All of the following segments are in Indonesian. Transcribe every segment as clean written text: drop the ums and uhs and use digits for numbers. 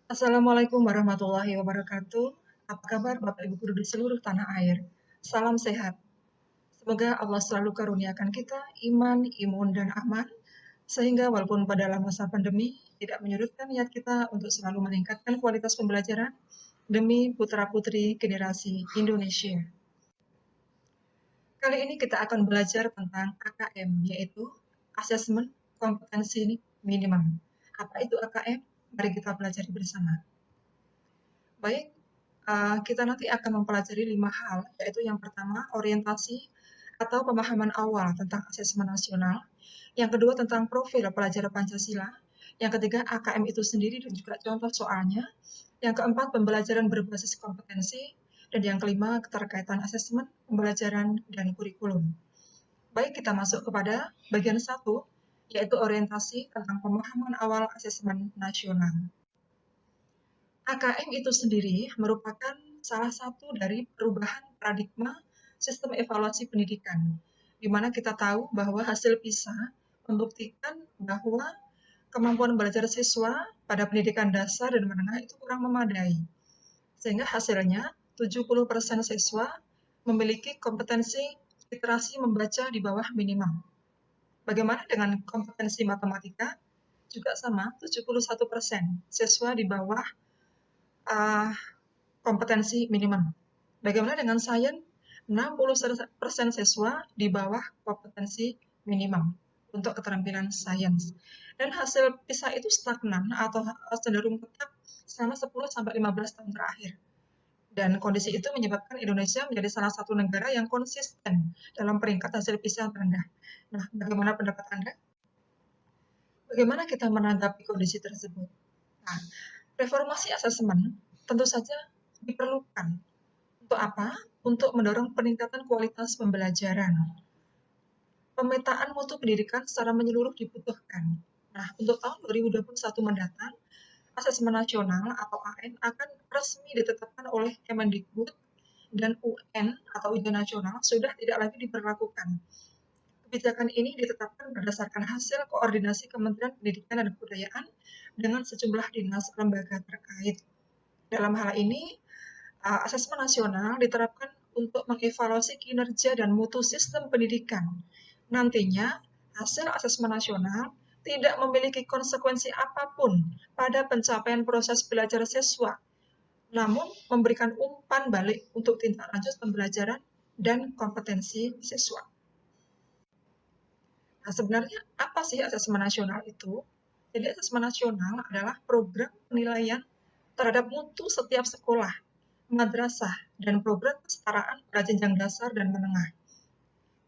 Assalamualaikum warahmatullahi wabarakatuh. Apa kabar Bapak Ibu Guru di seluruh tanah air? Salam sehat. Semoga Allah selalu karuniakan kita iman, imun, dan aman, sehingga walaupun pada masa pandemi tidak menyurutkan niat kita untuk selalu meningkatkan kualitas pembelajaran demi putra-putri generasi Indonesia. Kali ini kita akan belajar tentang AKM, yaitu Asesmen Kompetensi Minimum. Apa itu AKM? Mari kita pelajari bersama. Baik, kita nanti akan mempelajari 5 hal, yaitu yang pertama orientasi atau pemahaman awal tentang asesmen nasional, yang kedua tentang profil pelajar Pancasila, yang ketiga AKM itu sendiri dan juga contoh soalnya, yang keempat pembelajaran berbasis kompetensi, dan yang kelima keterkaitan asesmen, pembelajaran, dan kurikulum. Baik, kita masuk kepada bagian 1, yaitu orientasi tentang pemahaman awal asesmen nasional. AKM itu sendiri merupakan salah satu dari perubahan paradigma sistem evaluasi pendidikan, di mana kita tahu bahwa hasil PISA membuktikan bahwa kemampuan belajar siswa pada pendidikan dasar dan menengah itu kurang memadai. Sehingga hasilnya 70% siswa memiliki kompetensi literasi membaca di bawah minimum. Bagaimana dengan kompetensi matematika? Juga sama, 71% siswa di bawah kompetensi minimum. Bagaimana dengan sains? 60% siswa di bawah kompetensi minimum untuk keterampilan sains. Dan hasil PISA itu stagnan atau cenderung tetap selama 10-15 tahun terakhir. Dan kondisi itu menyebabkan Indonesia menjadi salah satu negara yang konsisten dalam peringkat hasil PISA terendah. Nah, bagaimana pendapat Anda? Bagaimana kita menanggapi kondisi tersebut? Nah, reformasi asesmen tentu saja diperlukan. Untuk apa? Untuk mendorong peningkatan kualitas pembelajaran. Pemetaan mutu pendidikan secara menyeluruh dibutuhkan. Nah, untuk tahun 2021 mendatang, asesmen nasional atau AN akan resmi ditetapkan oleh Kemendikbud dan UN atau ujian nasional sudah tidak lagi diberlakukan. Kebijakan ini ditetapkan berdasarkan hasil koordinasi Kementerian Pendidikan dan Kebudayaan dengan sejumlah dinas lembaga terkait. Dalam hal ini, asesmen nasional diterapkan untuk mengevaluasi kinerja dan mutu sistem pendidikan. Nantinya, hasil asesmen nasional tidak memiliki konsekuensi apapun pada pencapaian proses belajar siswa, namun memberikan umpan balik untuk tindak lanjut pembelajaran dan kompetensi siswa. Nah, sebenarnya apa sih asesmen nasional itu? Jadi asesmen nasional adalah program penilaian terhadap mutu setiap sekolah, madrasah, dan program kesetaraan pada jenjang dasar dan menengah.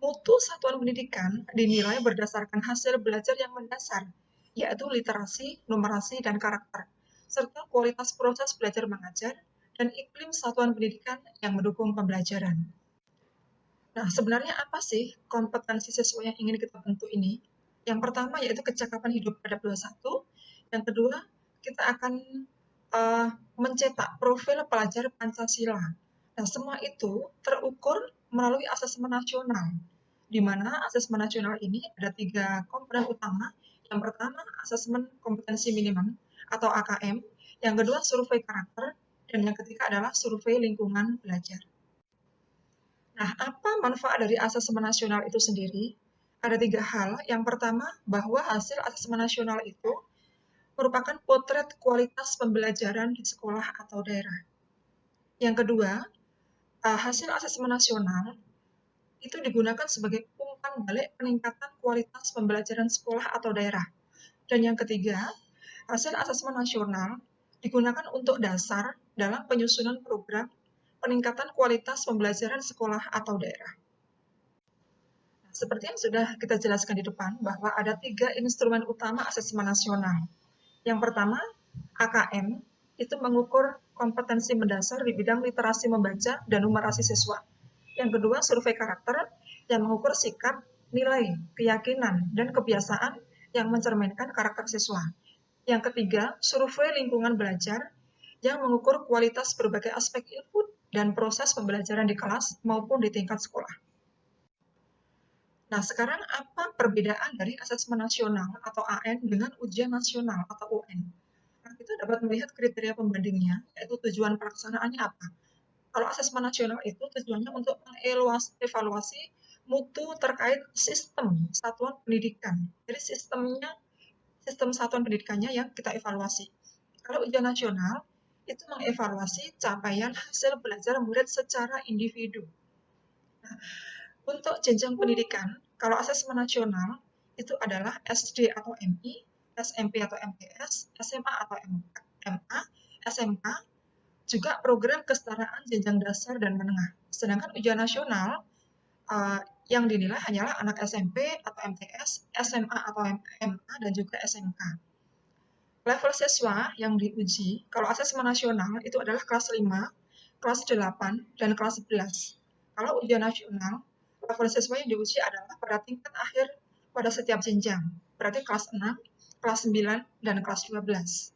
Mutu satuan pendidikan dinilai berdasarkan hasil belajar yang mendasar, yaitu literasi, numerasi, dan karakter, serta kualitas proses belajar mengajar dan iklim satuan pendidikan yang mendukung pembelajaran. Nah, sebenarnya apa sih kompetensi siswa yang ingin kita bentuk ini? Yang pertama yaitu kecakapan hidup pada 21. Yang kedua, kita akan mencetak profil pelajar Pancasila. Nah, semua itu terukur melalui asesmen nasional, di mana asesmen nasional ini ada 3 komponen utama. Yang pertama, asesmen kompetensi minimum atau AKM. Yang kedua, survei karakter. Dan yang ketiga adalah survei lingkungan belajar. Nah, apa manfaat dari asesmen nasional itu sendiri? Ada 3 hal. Yang pertama, bahwa hasil asesmen nasional itu merupakan potret kualitas pembelajaran di sekolah atau daerah. Yang kedua, hasil asesmen nasional itu digunakan sebagai umpan balik peningkatan kualitas pembelajaran sekolah atau daerah. Dan yang ketiga, hasil asesmen nasional digunakan untuk dasar dalam penyusunan program peningkatan kualitas pembelajaran sekolah atau daerah. Seperti yang sudah kita jelaskan di depan, bahwa ada 3 instrumen utama asesmen nasional. Yang pertama, AKM, itu mengukur kompetensi mendasar di bidang literasi membaca dan numerasi siswa. Yang kedua, survei karakter, yang mengukur sikap, nilai, keyakinan, dan kebiasaan yang mencerminkan karakter siswa. Yang ketiga, survei lingkungan belajar, yang mengukur kualitas berbagai aspek input dan proses pembelajaran di kelas maupun di tingkat sekolah. Nah, sekarang apa perbedaan dari asesmen nasional atau AN dengan ujian nasional atau UN? Nah, itu dapat melihat kriteria pembandingnya, yaitu tujuan pelaksanaannya apa. Kalau asesmen nasional itu tujuannya untuk mengevaluasi mutu terkait sistem satuan pendidikan. Jadi sistem satuan pendidikannya yang kita evaluasi. Kalau ujian nasional itu mengevaluasi capaian hasil belajar murid secara individu. Nah, untuk jenjang pendidikan, kalau asesmen nasional itu adalah SD atau MI, SMP atau MTS, SMA atau MA, SMK, juga program kesetaraan jenjang dasar dan menengah. Sedangkan ujian nasional yang dinilai hanyalah anak SMP atau MTS, SMA atau MA, dan juga SMK. Level siswa yang diuji, kalau asesmen nasional itu adalah kelas 5, kelas 8, dan kelas 11. Kalau ujian nasional, level siswa yang diuji adalah pada tingkat akhir pada setiap jenjang, berarti kelas 6, kelas 9, dan kelas 12.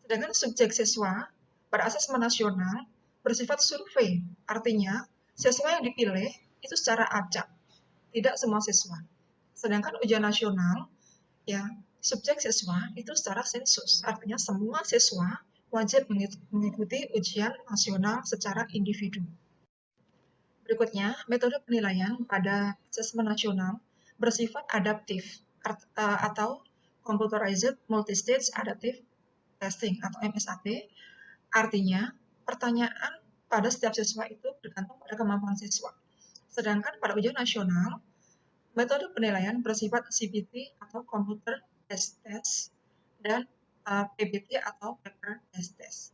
Sedangkan subjek siswa pada asesmen nasional bersifat survei, artinya siswa yang dipilih itu secara acak, tidak semua siswa. Sedangkan ujian nasional, ya subjek siswa itu secara sensus, artinya semua siswa wajib mengikuti ujian nasional secara individu. Berikutnya, metode penilaian pada asesmen nasional bersifat adaptif atau Computerized Multistage Adaptive Testing atau MSAT, artinya pertanyaan pada setiap siswa itu bergantung pada kemampuan siswa. Sedangkan pada ujian nasional, metode penilaian bersifat CBT atau Computer Based Test dan PBT atau Paper Based Test.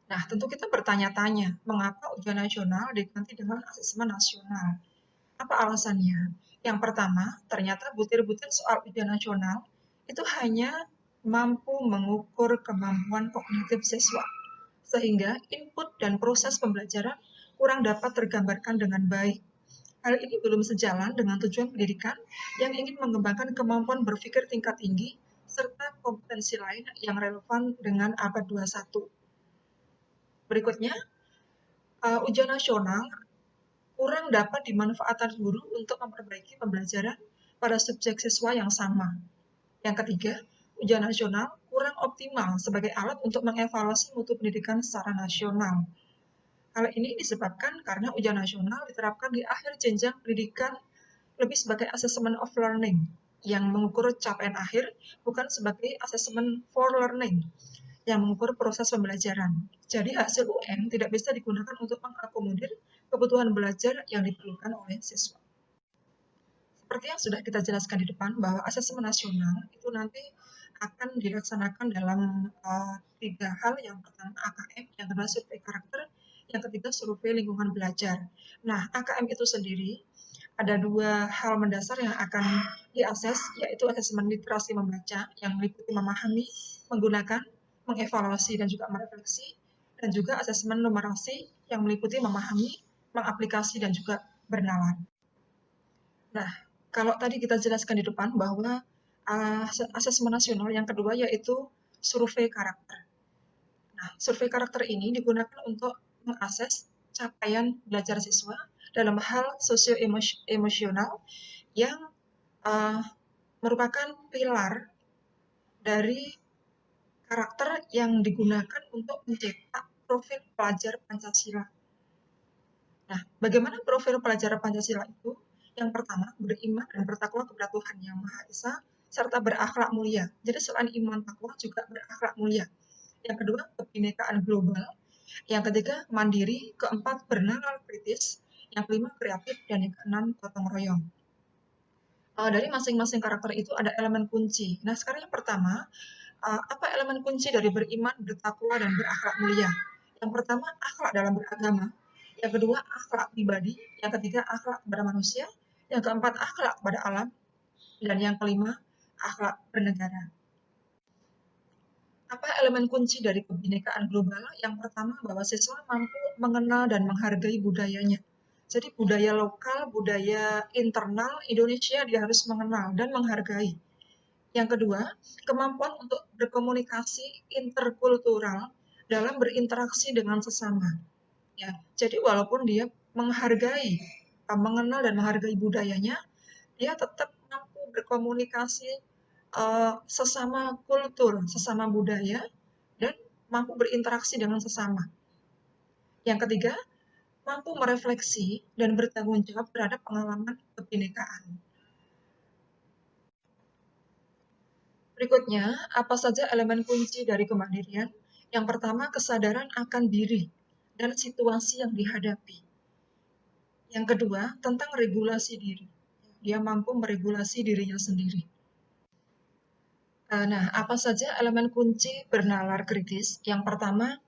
Nah, tentu kita bertanya-tanya, mengapa ujian nasional diganti dengan asesmen nasional? Apa alasannya? Yang pertama, ternyata butir-butir soal ujian nasional itu hanya mampu mengukur kemampuan kognitif siswa, sehingga input dan proses pembelajaran kurang dapat tergambarkan dengan baik. Hal ini belum sejalan dengan tujuan pendidikan yang ingin mengembangkan kemampuan berpikir tingkat tinggi serta kompetensi lain yang relevan dengan abad 21. Berikutnya, ujian nasional kurang dapat dimanfaatkan guru untuk memperbaiki pembelajaran pada subjek siswa yang sama. Yang ketiga, ujian nasional kurang optimal sebagai alat untuk mengevaluasi mutu pendidikan secara nasional. Hal ini disebabkan karena ujian nasional diterapkan di akhir jenjang pendidikan lebih sebagai assessment of learning yang mengukur capaian akhir, bukan sebagai assessment for learning yang mengukur proses pembelajaran. Jadi hasil UN tidak bisa digunakan untuk mengakomodir kebutuhan belajar yang diperlukan oleh siswa. Seperti yang sudah kita jelaskan di depan, bahwa asesmen nasional itu nanti akan dilaksanakan dalam 3 hal. Yang pertama AKM, yang kedua survei karakter, yang ketiga survei lingkungan belajar. Nah, AKM itu sendiri ada 2 hal mendasar yang akan diakses, yaitu asesmen literasi membaca yang meliputi memahami, menggunakan, mengevaluasi, dan juga merefleksi, dan juga asesmen numerasi yang meliputi memahami, mengaplikasi, dan juga bernalar. Nah, kalau tadi kita jelaskan di depan bahwa asesmen nasional yang kedua yaitu survei karakter. Nah, survei karakter ini digunakan untuk mengakses capaian belajar siswa dalam hal sosio-emosional yang merupakan pilar dari karakter yang digunakan untuk mencetak profil pelajar Pancasila. Nah, bagaimana profil pelajar Pancasila itu? Yang pertama, beriman dan bertakwa kepada Tuhan Yang Maha Esa, serta berakhlak mulia. Jadi selain iman takwa juga berakhlak mulia. Yang kedua, kebinekaan global. Yang ketiga, mandiri. Keempat, bernalar kritis. Yang kelima, kreatif. Dan yang keenam, gotong royong. Dari masing-masing karakter itu ada elemen kunci. Nah, sekarang yang pertama, apa elemen kunci dari beriman, bertakwa, dan berakhlak mulia? Yang pertama, akhlak dalam beragama. Yang kedua, akhlak pribadi. Yang ketiga, akhlak kepada manusia. Yang keempat, akhlak kepada alam. Dan yang kelima, akhlak bernegara. Apa elemen kunci dari kebinekaan global? Yang pertama, bahwa siswa mampu mengenal dan menghargai budayanya. Jadi budaya lokal, budaya internal Indonesia dia harus mengenal dan menghargai. Yang kedua, kemampuan untuk berkomunikasi interkultural dalam berinteraksi dengan sesama. Ya, jadi walaupun dia menghargai, mengenal dan menghargai budayanya, dia tetap mampu berkomunikasi sesama kultur, sesama budaya, mampu berinteraksi dengan sesama. Yang ketiga, mampu merefleksi dan bertanggung jawab terhadap pengalaman kebinekaan. Berikutnya, apa saja elemen kunci dari kemandirian? Yang pertama, kesadaran akan diri dan situasi yang dihadapi. Yang kedua, tentang regulasi diri. Dia mampu meregulasi dirinya sendiri. Nah, apa saja elemen kunci bernalar kritis? Yang pertama,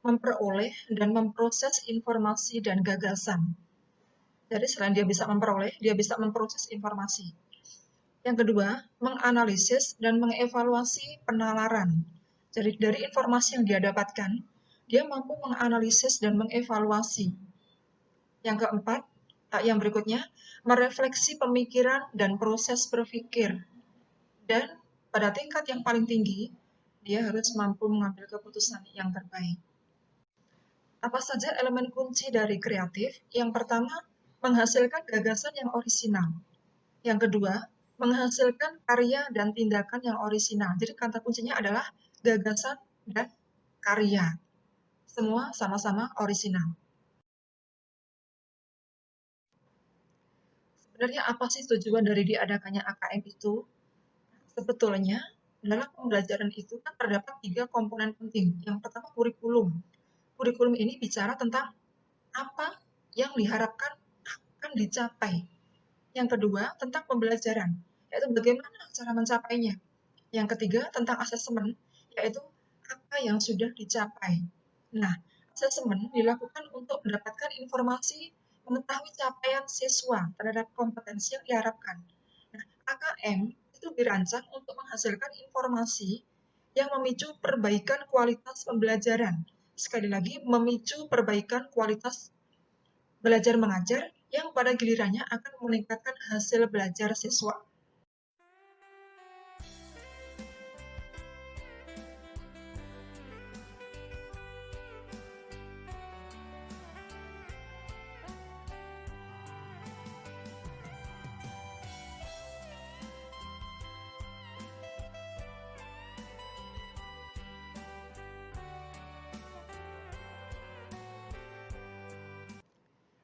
memperoleh dan memproses informasi dan gagasan. Jadi selain dia bisa memperoleh, dia bisa memproses informasi. Yang kedua, menganalisis dan mengevaluasi penalaran. Jadi dari informasi yang dia dapatkan, dia mampu menganalisis dan mengevaluasi. Yang keempat, yang berikutnya, merefleksi pemikiran dan proses berpikir. Dan pada tingkat yang paling tinggi, dia harus mampu mengambil keputusan yang terbaik. Apa saja elemen kunci dari kreatif? Yang pertama, menghasilkan gagasan yang orisinal. Yang kedua, menghasilkan karya dan tindakan yang orisinal. Jadi kata kuncinya adalah gagasan dan karya. Semua sama-sama orisinal. Sebenarnya apa sih tujuan dari diadakannya AKM itu? Sebetulnya, dalam pembelajaran itu kan terdapat 3 komponen penting. Yang pertama, kurikulum. Kurikulum ini bicara tentang apa yang diharapkan akan dicapai. Yang kedua, tentang pembelajaran, yaitu bagaimana cara mencapainya. Yang ketiga, tentang asesmen, yaitu apa yang sudah dicapai. Nah, asesmen dilakukan untuk mendapatkan informasi mengetahui capaian siswa terhadap kompetensi yang diharapkan. Nah, AKM itu dirancang untuk menghasilkan informasi yang memicu perbaikan kualitas pembelajaran. Sekali lagi, memicu perbaikan kualitas belajar mengajar yang pada gilirannya akan meningkatkan hasil belajar siswa.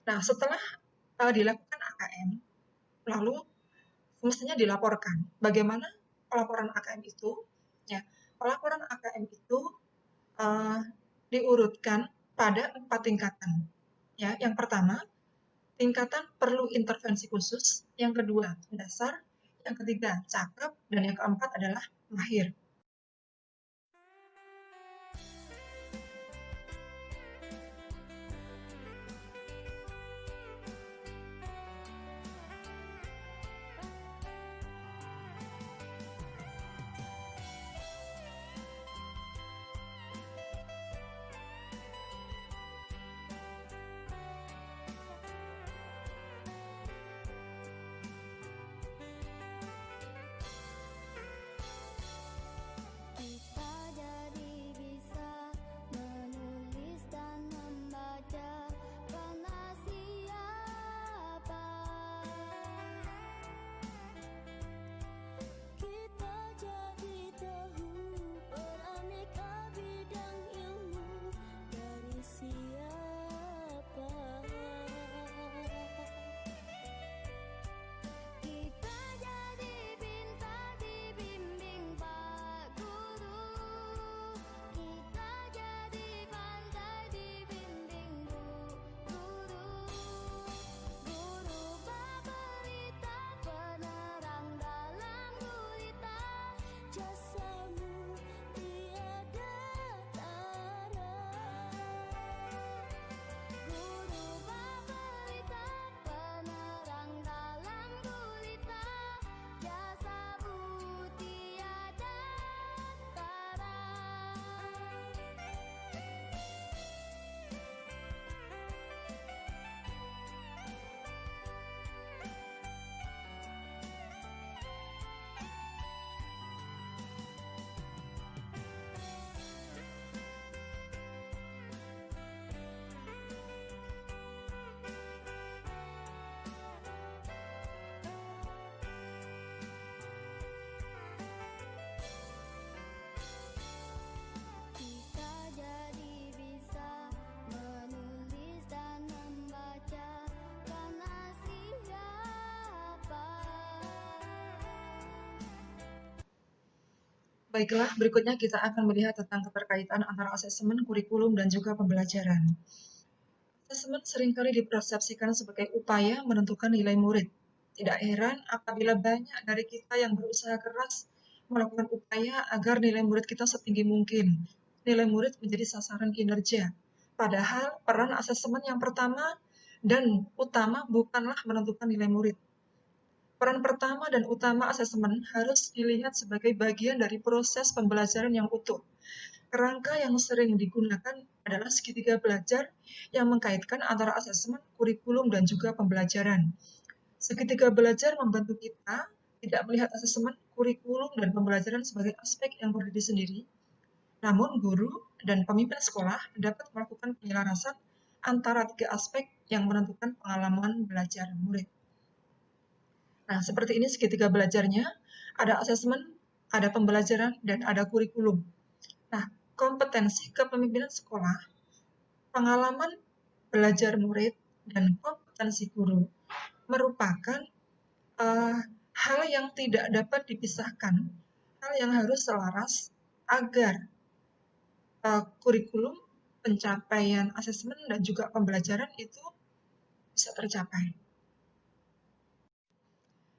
Nah, setelah dilakukan AKM, lalu semestinya dilaporkan. Bagaimana pelaporan AKM itu? Ya, pelaporan AKM itu diurutkan pada 4 tingkatan. Ya, yang pertama, tingkatan perlu intervensi khusus. Yang kedua, dasar. Yang ketiga, cakep. Dan yang keempat adalah mahir. Baiklah, berikutnya kita akan melihat tentang keterkaitan antara asesmen, kurikulum, dan juga pembelajaran. Asesmen seringkali dipersepsikan sebagai upaya menentukan nilai murid. Tidak heran apabila banyak dari kita yang berusaha keras melakukan upaya agar nilai murid kita setinggi mungkin. Nilai murid menjadi sasaran kinerja. Padahal peran asesmen yang pertama dan utama bukanlah menentukan nilai murid. Peran pertama dan utama asesmen harus dilihat sebagai bagian dari proses pembelajaran yang utuh. Kerangka yang sering digunakan adalah segitiga belajar yang mengkaitkan antara asesmen, kurikulum, dan juga pembelajaran. Segitiga belajar membantu kita tidak melihat asesmen, kurikulum, dan pembelajaran sebagai aspek yang berdiri sendiri, namun guru dan pemimpin sekolah dapat melakukan penyelarasan antara tiga aspek yang menentukan pengalaman belajar murid. Nah, seperti ini segitiga belajarnya, ada asesmen, ada pembelajaran, dan ada kurikulum. Nah, kompetensi kepemimpinan sekolah, pengalaman belajar murid, dan kompetensi guru merupakan hal yang tidak dapat dipisahkan, hal yang harus selaras agar kurikulum, pencapaian asesmen, dan juga pembelajaran itu bisa tercapai.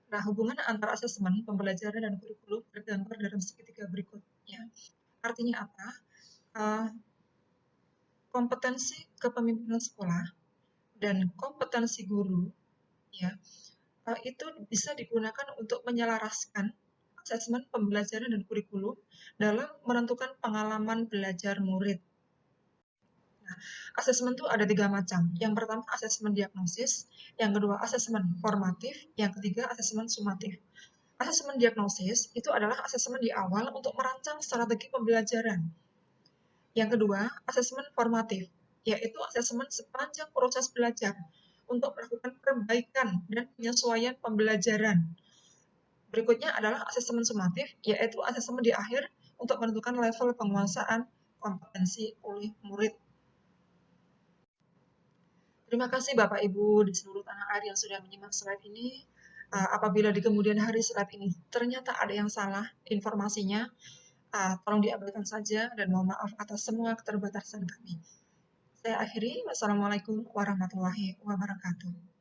Nah, hubungan antara asesmen, pembelajaran, dan kurikulum tergambar dalam segitiga berikutnya. Artinya apa? Kompetensi kepemimpinan sekolah dan kompetensi guru, ya, itu bisa digunakan untuk menyelaraskan asesmen, pembelajaran, dan kurikulum dalam menentukan pengalaman belajar murid. Nah, asesmen itu ada 3 macam. Yang pertama asesmen diagnosis, yang kedua asesmen formatif, yang ketiga asesmen sumatif. Asesmen diagnosis itu adalah asesmen di awal untuk merancang strategi pembelajaran. Yang kedua, asesmen formatif, yaitu asesmen sepanjang proses belajar untuk melakukan perbaikan dan penyesuaian pembelajaran. Berikutnya adalah asesmen sumatif, yaitu asesmen di akhir untuk menentukan level penguasaan kompetensi oleh murid. Terima kasih Bapak Ibu di seluruh tanah air yang sudah menyimak slide ini. Apabila di kemudian hari slide ini ternyata ada yang salah informasinya, tolong diabaikan saja dan mohon maaf atas semua keterbatasan kami. Saya akhiri. Wassalamualaikum warahmatullahi wabarakatuh.